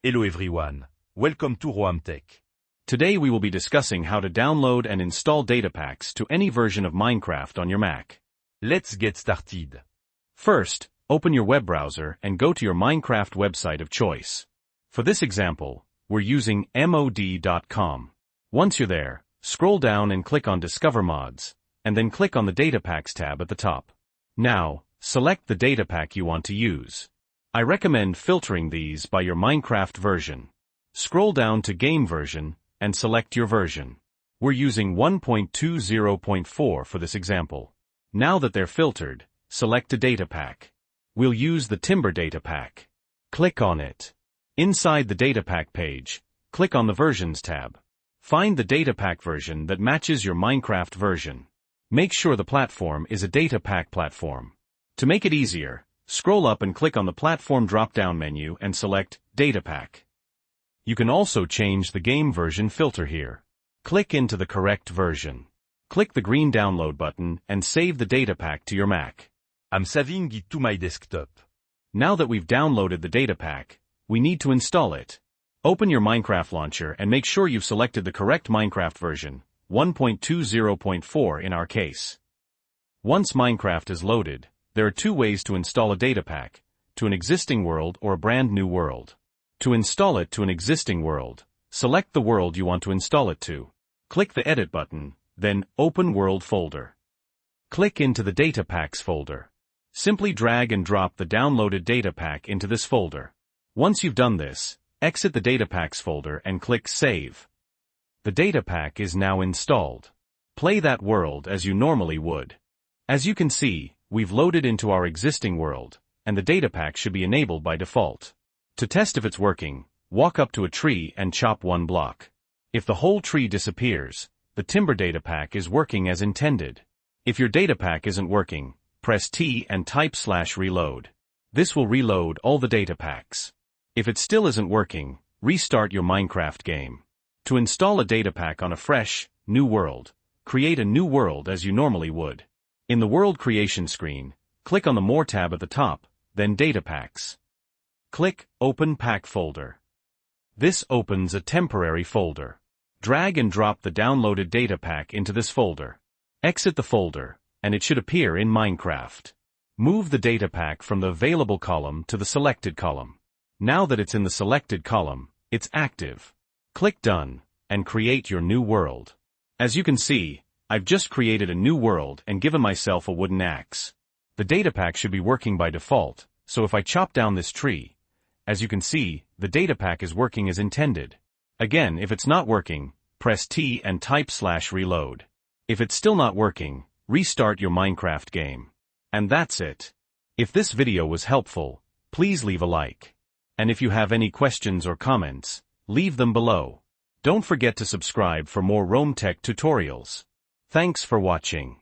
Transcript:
Hello everyone, welcome to Roam Tech. Today we will be discussing how to download and install data packs to any version of Minecraft on your Mac. Let's get started. First, open your web browser and go to your Minecraft website of choice. For this example, we're using mod.com. Once you're there, scroll down and click on Discover Mods, and then click on the Data Packs tab at the top. Now, select the data pack you want to use. I recommend filtering these by your Minecraft version. Scroll down to Game Version, and select your version. We're using 1.20.4 for this example. Now that they're filtered, select a data pack. We'll use the Timber data pack. Click on it. Inside the data pack page, click on the Versions tab. Find the data pack version that matches your Minecraft version. Make sure the platform is a data pack platform. To make it easier, scroll up and click on the platform drop-down menu and select Data Pack. You can also change the game version filter here. Click into the correct version. Click the green download button and save the data pack to your Mac. I'm saving it to my desktop. Now that we've downloaded the data pack, we need to install it. Open your Minecraft launcher and make sure you've selected the correct Minecraft version, 1.20.4 in our case. Once Minecraft is loaded, there are two ways to install a data pack, to an existing world or a brand new world. To install it to an existing world, select the world you want to install it to. Click the Edit button, then Open World folder. Click into the Data Packs folder. Simply drag and drop the downloaded data pack into this folder. Once you've done this, exit the Data Packs folder and click Save. The data pack is now installed. Play that world as you normally would. As you can see, we've loaded into our existing world, and the data pack should be enabled by default. To test if it's working, walk up to a tree and chop one block. If the whole tree disappears, the Timber data pack is working as intended. If your data pack isn't working, press T and type /reload. This will reload all the data packs. If it still isn't working, restart your Minecraft game. To install a data pack on a fresh, new world, create a new world as you normally would. In the World Creation screen, click on the More tab at the top, then Data Packs. Click Open Pack Folder. This opens a temporary folder. Drag and drop the downloaded data pack into this folder. Exit the folder, and it should appear in Minecraft. Move the data pack from the Available column to the Selected column. Now that it's in the Selected column, it's active. Click Done, and create your new world. As you can see, I've just created a new world and given myself a wooden axe. The data pack should be working by default, so if I chop down this tree, as you can see, the data pack is working as intended. Again, if it's not working, press T and type /reload. If it's still not working, restart your Minecraft game. And that's it. If this video was helpful, please leave a like. And if you have any questions or comments, leave them below. Don't forget to subscribe for more Roam Tech tutorials. Thanks for watching.